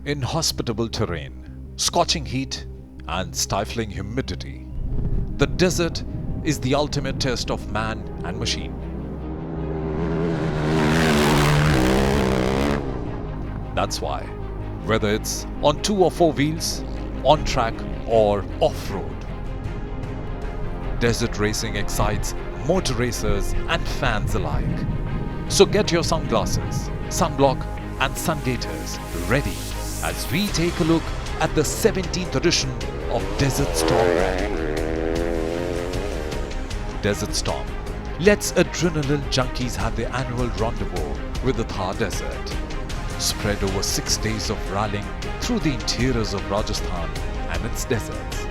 Inhospitable terrain, scorching heat, and stifling humidity. The desert is the ultimate test of man and machine. That's why, whether it's on 2 or 4 wheels, on track or off-road, desert racing excites motor racers and fans alike. So get your sunglasses, sunblock and sun gaiters ready as we take a look at the 17th edition of Desert Storm Rally. Desert Storm lets adrenaline junkies have their annual rendezvous with the Thar Desert. Spread over 6 days of rallying through the interiors of Rajasthan and its deserts.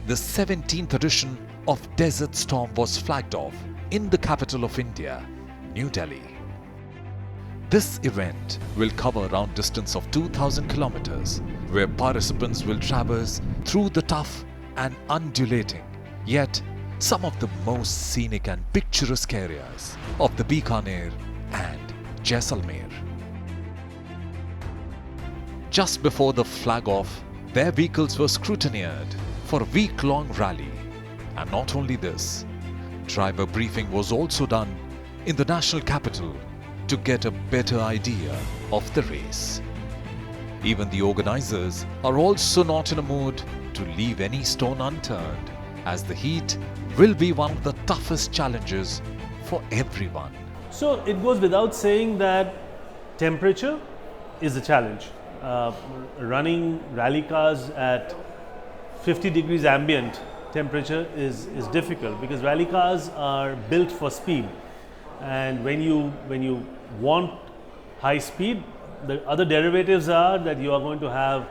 The 17th edition of Desert Storm was flagged off in the capital of India, New Delhi. This event will cover around distance of 2,000 kilometers, where participants will traverse through the tough and undulating, yet some of the most scenic and picturesque areas of the Bikaner and Jaisalmer. Just before the flag-off, their vehicles were scrutinized for a week-long rally. And not only this, driver briefing was also done in the national capital to get a better idea of the race. Even the organizers are also not in a mood to leave any stone unturned, as the heat will be one of the toughest challenges for everyone. So it goes without saying that temperature is a challenge. Running rally cars at 50 degrees ambient temperature is difficult, because rally cars are built for speed, and when you want high speed, the other derivatives are that you are going to have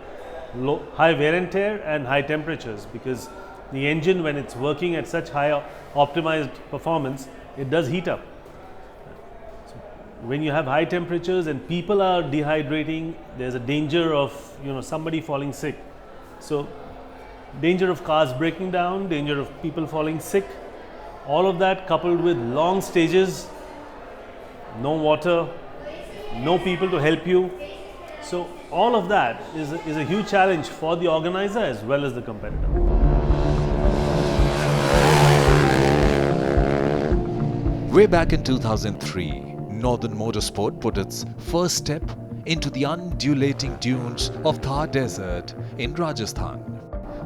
high wear and tear and high temperatures, because the engine, when it's working at such high optimized performance, it does heat up. So when you have high temperatures and people are dehydrating, there's a danger of somebody falling sick. So danger of cars breaking down, danger of people falling sick, all of that coupled with long stages, no water, no people to help you. So all of that is a huge challenge for the organizer as well as the competitor. Way back in 2003, Northern Motorsport put its first step into the undulating dunes of Thar Desert in Rajasthan.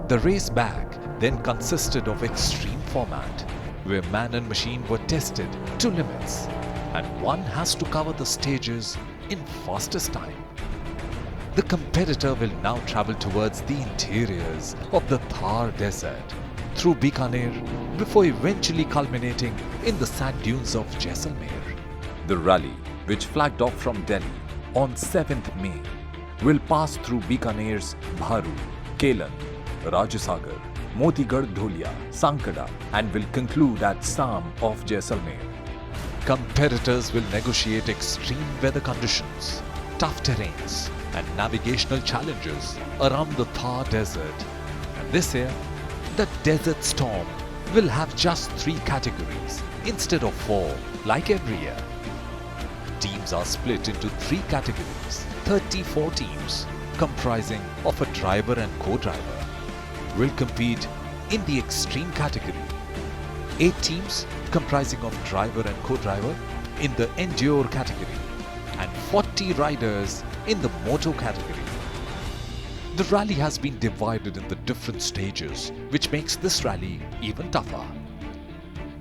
The race back then consisted of extreme format, where man and machine were tested to limits, and one has to cover the stages in fastest time. The competitor will now travel towards the interiors of the Thar Desert through Bikaner before eventually culminating in the sand dunes of Jaisalmer. The rally, which flagged off from Delhi on 7th May, will pass through Bikaner's Bharu, Kelan, Rajsagar, Motigarh Dhulia, Sankada, and will conclude at Sam of Jaisalmer. Competitors will negotiate extreme weather conditions, tough terrains, and navigational challenges around the Thar Desert. And this year, the Desert Storm will have just 3 categories instead of 4 like every year. Teams are split into 3 categories, 34 teams comprising of a driver and co-driver will compete in the Xtreme Category, 8 teams comprising of driver and co-driver in the Ndure Category, and 40 riders in the Moto Category. The rally has been divided into different stages, which makes this rally even tougher.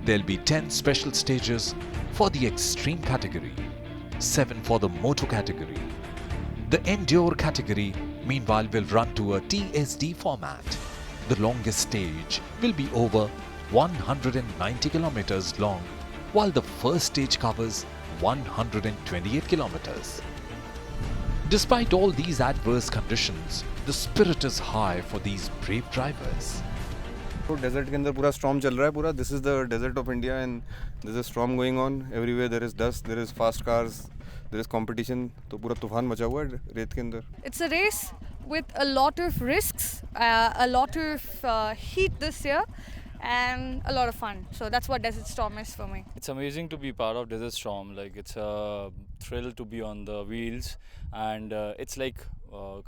There'll be 10 special stages for the Xtreme Category, 7 for the Moto Category. The Ndure Category, meanwhile, will run to a TSD format. The longest stage will be over 190 kilometers long, while the first stage covers 128 kilometers. Despite all these adverse conditions, the spirit is high for these brave drivers. तो desert के अंदर पूरा storm चल रहा है पूरा. This is the desert of India and this is storm going on everywhere. There is dust, there is fast cars, there is competition. तो पूरा तूफान मचा हुआ है रेत के अंदर. It's a race with a lot of risks, a lot of heat this year, and a lot of fun. So that's what Desert Storm is for me. It's amazing to be part of Desert Storm. Like it's a thrill to be on the wheels, and it's like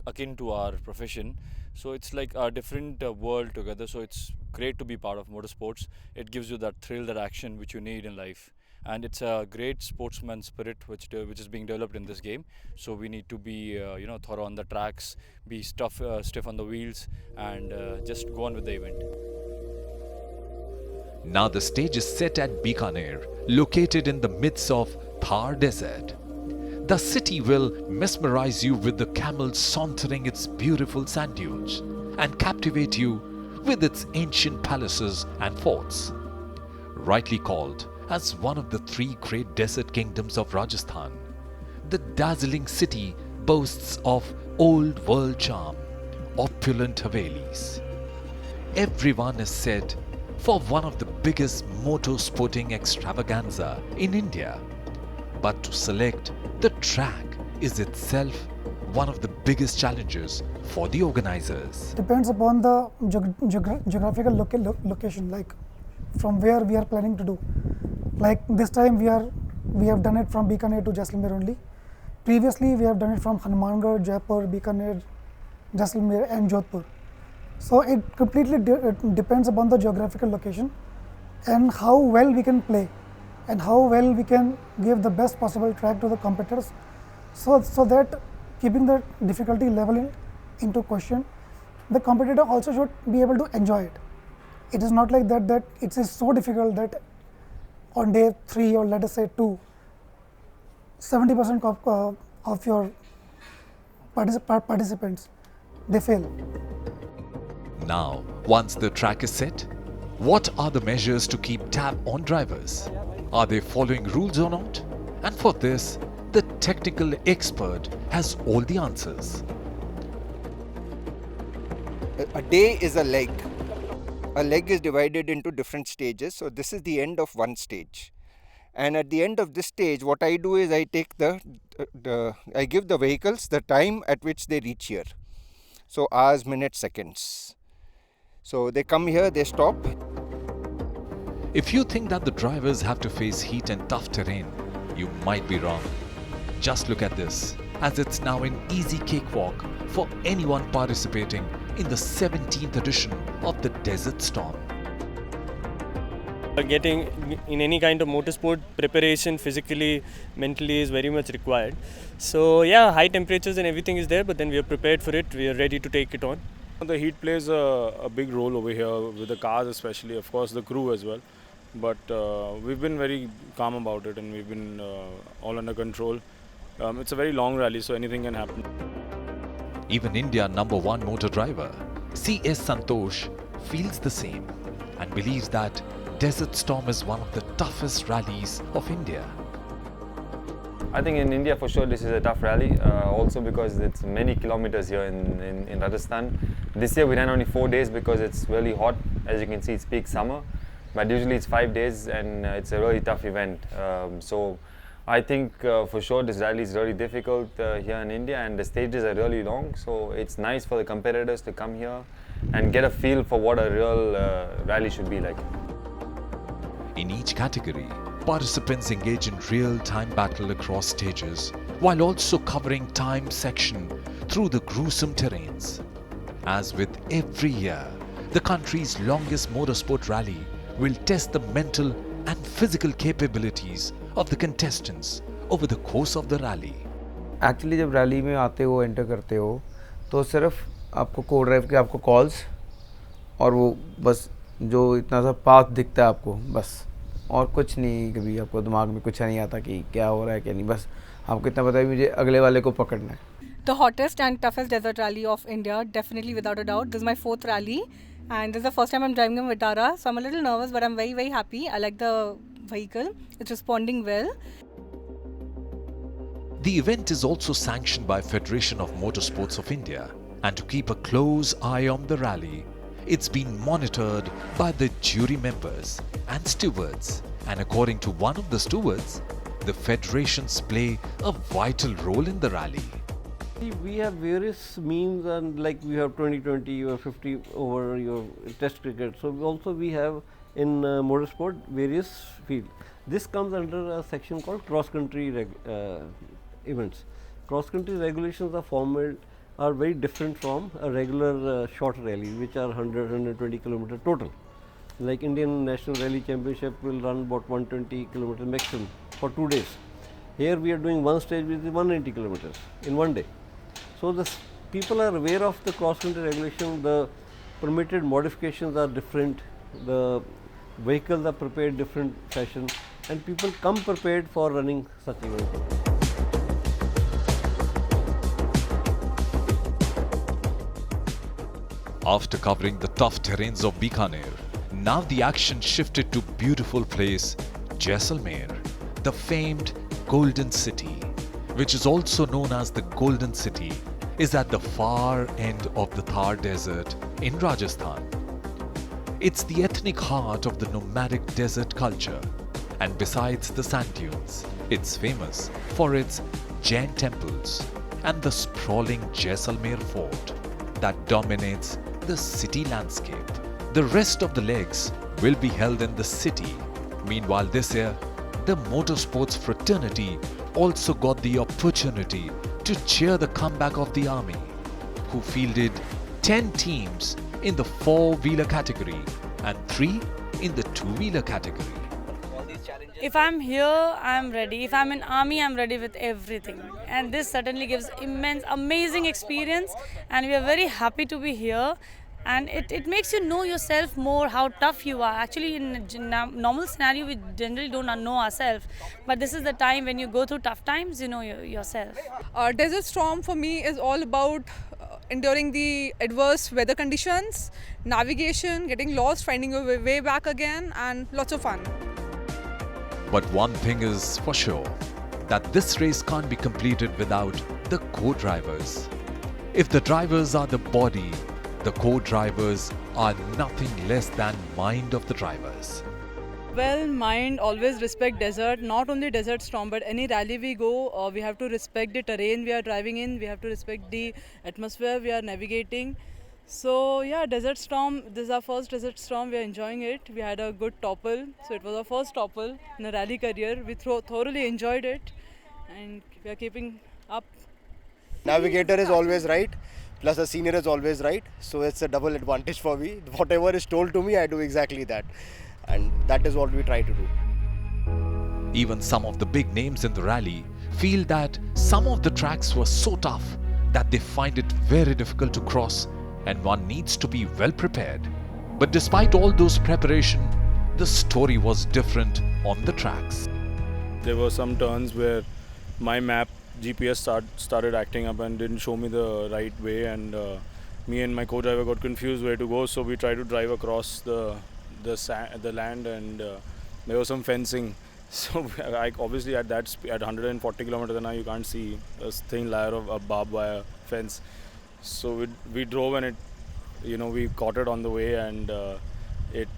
akin to our profession. So it's like a different world together. So it's great to be part of motorsports. It gives you that thrill, that action which you need in life, and it's a great sportsman spirit which is being developed in this game. So we need to be thorough on the tracks, be stiff on the wheels, and just go on with the event. Now the stage is set at Bikaner, located in the midst of Thar Desert. The city will mesmerize you with the camels sauntering its beautiful sand dunes and captivate you with its ancient palaces and forts. Rightly called as one of the three great desert kingdoms of Rajasthan, the dazzling city boasts of old world charm, opulent havelis. Everyone is set for one of the biggest motor sporting extravaganza in India. But to select the track is itself one of the biggest challenges for the organizers. Depends upon the geographical location, like from where we are planning to do. Like this time we have done it from Bikaner to Jaisalmer only. Previously we have done it from Hanumangarh, Jaipur, Bikaner, Jaisalmer and Jodhpur. So it completely depends upon the geographical location and how well we can play and how well we can give the best possible track to the competitors, so that keeping the difficulty level into question, the competitor also should be able to enjoy it. It is not like that it is so difficult that on day 3 or let us say 2, 70% of your participants, they fail. Now, once the track is set, what are the measures to keep tab on drivers? Are they following rules or not? And for this, the technical expert has all the answers. A day is a leg. A leg is divided into different stages. So this is the end of one stage. And at the end of this stage, what I do is I take I give the vehicles the time at which they reach here. So hours, minutes, seconds. So they come here, they stop. If you think that the drivers have to face heat and tough terrain, you might be wrong. Just look at this, as it's now an easy cakewalk for anyone participating in the 17th edition of the Desert Storm. Getting in any kind of motorsport, preparation physically, mentally is very much required. So yeah, high temperatures and everything is there, but then we are prepared for it, we are ready to take it on. The heat plays a big role over here with the cars especially, of course the crew as well. But we've been very calm about it and we've been all under control. It's a very long rally, so anything can happen. Even India #1 motor driver, C.S. Santosh, feels the same and believes that Desert Storm is one of the toughest rallies of India. I think in India for sure this is a tough rally, also because it's many kilometers here in Rajasthan. This year we ran only 4 days because it's really hot. As you can see, it's peak summer, but usually it's 5 days and it's a really tough event. So I think for sure this rally is really difficult here in India, and the stages are really long, so it's nice for the competitors to come here and get a feel for what a real rally should be like. In each category, participants engage in real-time battle across stages, while also covering time section through the gruesome terrains. As with every year, the country's longest motorsport rally will test the mental and physical capabilities of the contestants over the course of the rally. Actually, जब rally में आते हो, enter करते हो, तो सिर्फ आपको को ड्राइव के आपको कॉल्स और वो बस जो इतना सा पाथ दिखता है आपको, बस और कुछ नहीं, कभी आपको दिमाग में कुछ नहीं आता कि क्या हो रहा है क्या नहीं, बस आपको इतना पता है मुझे अगले वाले को पकड़ना है. The hottest and toughest desert rally of India, definitely without a doubt. This is my 4th rally and this is the first time I'm driving a Vitara, so I'm a little nervous but I'm very happy. I like the vehicle, it's responding well. The event is also sanctioned by Federation of Motorsports of India, and to keep a close eye on the rally, it's been monitored by the jury members and stewards, and according to one of the stewards, the federations play a vital role in the rally. We have various means, and like we have 20-20 or 50 over your test cricket. So we have in motorsport various fields. This comes under a section called cross country events. Cross country regulations are very different from a regular short rally, which are 100-120 kilometer total. Like Indian National Rally Championship will run about 120 kilometer maximum for 2 days. Here we are doing one stage with 190 kilometers in one day. So the people are aware of the cross country regulation. The permitted modifications are different. The vehicles are prepared different fashion, and people come prepared for running such events. After covering the tough terrains of Bikaner, now the action shifted to beautiful place Jaisalmer, the famed Golden City, which is also known as the Golden City, is at the far end of the Thar desert in Rajasthan. It's the ethnic heart of the nomadic desert culture, and besides the sand dunes, it's famous for its Jain temples and the sprawling Jaisalmer fort that dominates the city landscape. The rest of the legs will be held in the city. Meanwhile, this year, the motorsports fraternity also got the opportunity to cheer the comeback of the army, who fielded 10 teams in the 4-wheeler category and 3 in the 2-wheeler category. If I'm here, I'm ready. If I'm in army, I'm ready with everything. And this certainly gives amazing experience, and we are very happy to be here. And it makes you know yourself more, how tough you are. Actually, in a normal scenario, we generally don't know ourselves. But this is the time when you go through tough times, you know yourself. Desert Storm for me is all about enduring the adverse weather conditions, navigation, getting lost, finding your way back again, and lots of fun. But one thing is for sure, that this race can't be completed without the co-drivers. If the drivers are the body, the co-drivers are nothing less than mind of the drivers. Well, mind always respect desert, not only Desert Storm, but any rally we go, we have to respect the terrain we are driving in, we have to respect the atmosphere we are navigating. So yeah, Desert Storm, this is our first Desert Storm, we are enjoying it. We had a good topple, so it was our first topple in a rally career. We thoroughly enjoyed it, and we are keeping up. Navigator is always right, plus the senior is always right, so it's a double advantage for me. Whatever is told to me, I do exactly that, and that is what we try to do. Even some of the big names in the rally feel that some of the tracks were so tough that they find it very difficult to cross, and one needs to be well prepared. But despite all those preparation, the story was different on the tracks. There were some turns where my map GPS started acting up and didn't show me the right way, and me and my co-driver got confused where to go, so we tried to drive across the land, and there was some fencing. So obviously at that speed, at 140 kilometers an hour, you can't see a thin layer of a barbed wire fence. So we drove, and we caught it on the way, and it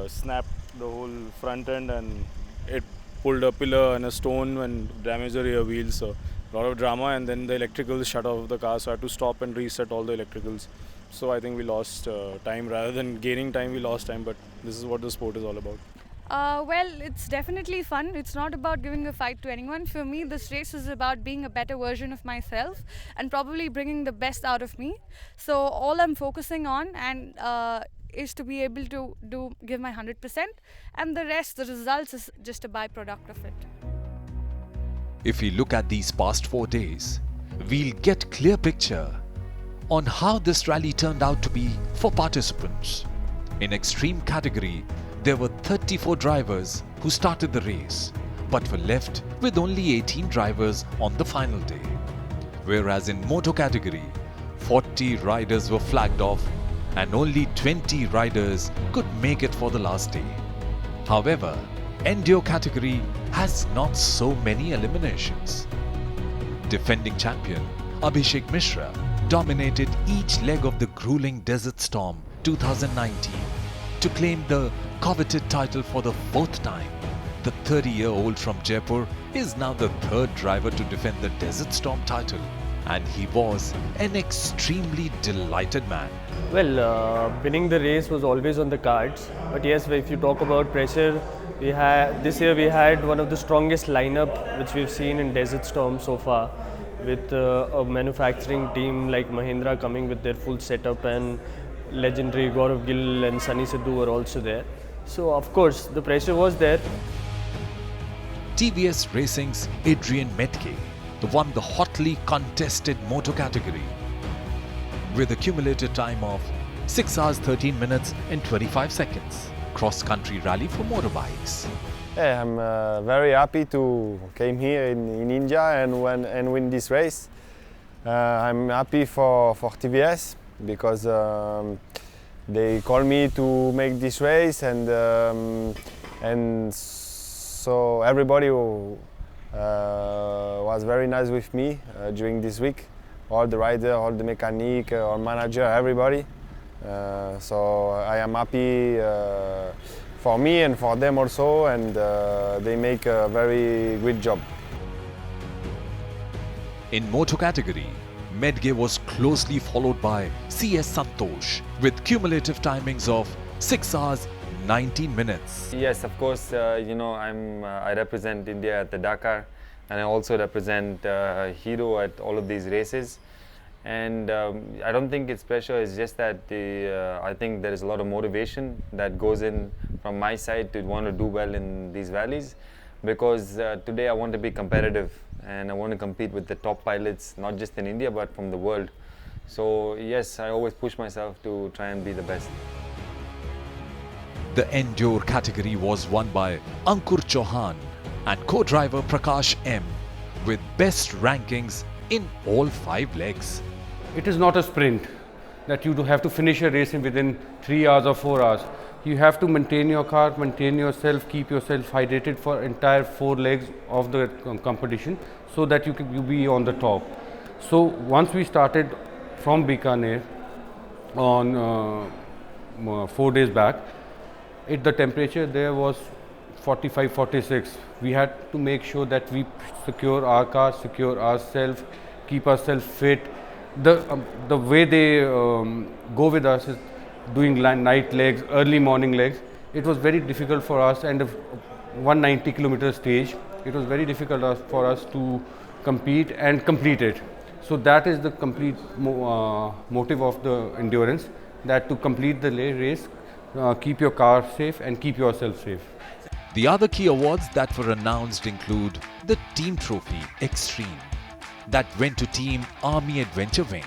snapped the whole front end, and it pulled a pillar and a stone and damaged the rear wheel. So a lot of drama, and then the electricals shut off the car, so I had to stop and reset all the electricals. So I think we lost time rather than gaining time. We lost time, but this is what the sport is all about. Well, it's definitely fun. It's not about giving a fight to anyone. For me, this race is about being a better version of myself and probably bringing the best out of me. So all I'm focusing on is to be able to give my 100%, and the rest, the results, is just a byproduct of it. If we look at these past 4 days, we'll get clear picture on how this rally turned out to be for participants. In Xtreme Category, there were 34 drivers who started the race, but were left with only 18 drivers on the final day. Whereas in Moto Category, 40 riders were flagged off and only 20 riders could make it for the last day. However, Ndure Category has not so many eliminations. Defending champion Abhishek Mishra dominated each leg of the grueling Desert Storm 2019 to claim the coveted title for the 4th time. The 30-year-old from Jaipur is now the 3rd driver to defend the Desert Storm title, and he was an extremely delighted man. Well, winning the race was always on the cards. But yes, if you talk about pressure, this year we had one of the strongest lineup which we've seen in Desert Storm so far, with a manufacturing team like Mahindra coming with their full setup, and legendary Gaurav Gill and Sunny Sidhu were also there. So of course the pressure was there. TVS Racing's Adrian Metke won the hotly contested Moto Category with a cumulative time of 6 hours 13 minutes and 25 seconds. Cross-country rally for motorbikes. Yeah, I'm very happy to came here in India and win this race. I'm happy for TVS because they called me to make this race, and so everybody was very nice with me during this week. All the rider, all the mechanic, our manager, everybody. So I am happy for me and for them also, and they make a very good job. In Moto Category, Medge was closely followed by CS Santosh with cumulative timings of 6 hours 19 minutes. Yes, of course, I represent India at the Dakar, and I also represent Hero at all of these races. And I don't think it's pressure, it's just that I think there is a lot of motivation that goes in from my side to want to do well in these rallies, because today I want to be competitive and I want to compete with the top pilots, not just in India but from the world. So yes, I always push myself to try and be the best. The Ndure category was won by Ankur Chauhan and co-driver Prakash M with best rankings in all 5 legs. It is not a sprint that you have to finish a race within 3 hours or 4 hours. You have to maintain your car, maintain yourself, keep yourself hydrated for entire 4 legs of the competition, so that you be on the top. So once we started from Bikaner on 4 days back, the temperature there was 45, 46. We had to make sure that we secure our car, secure ourselves, keep ourselves fit. The way they go with us is doing night legs, early morning legs. It was very difficult for us, and a 190-kilometer stage, it was very difficult for us to compete and complete it. So that is the complete motive of the endurance, that to complete the race, keep your car safe and keep yourself safe. The other key awards that were announced include the Team Trophy Xtreme that went to Team Army Adventure Wing,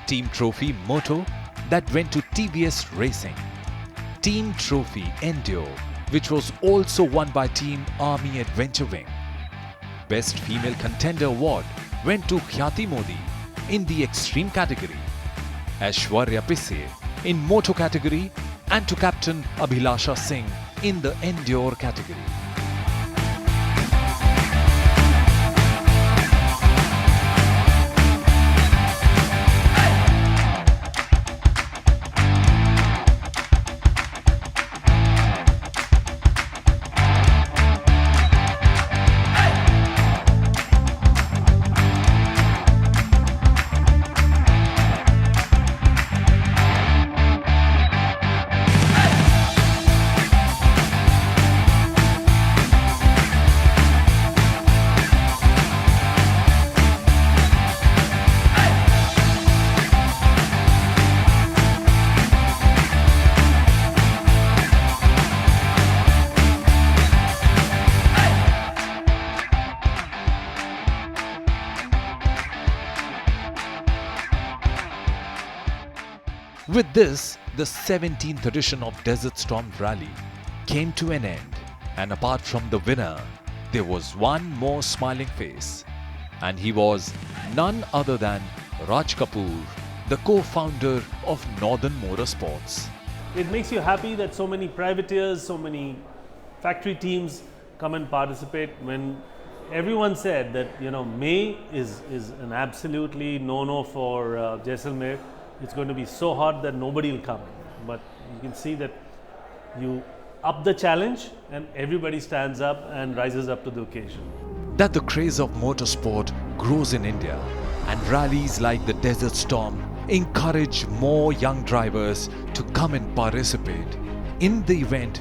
Team Trophy Moto that went to TVS Racing, Team Trophy Endure, which was also won by Team Army Adventure Wing. Best Female Contender Award went to Khyati Modi in the Xtreme Category, Aishwarya Pisse in Moto Category, and to Captain Abhilasha Singh in the Endure Category. With this, the 17th edition of Desert Storm Rally came to an end, and apart from the winner, there was one more smiling face, and he was none other than Raj Kapoor, the co-founder of Northern Motorsports. It makes you happy that so many privateers, so many factory teams come and participate, when everyone said that May is an absolutely no-no for Jaisalmer. It's going to be so hot that nobody will come. But you can see that you up the challenge and everybody stands up and rises up to the occasion. That the craze of motorsport grows in India And rallies like the Desert Storm encourage more young drivers to come and participate in the event,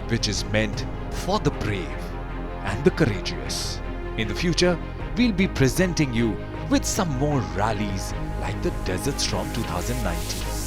which is meant for the brave and the courageous. In the future, we'll be presenting you with some more rallies like the Desert Storm 2019.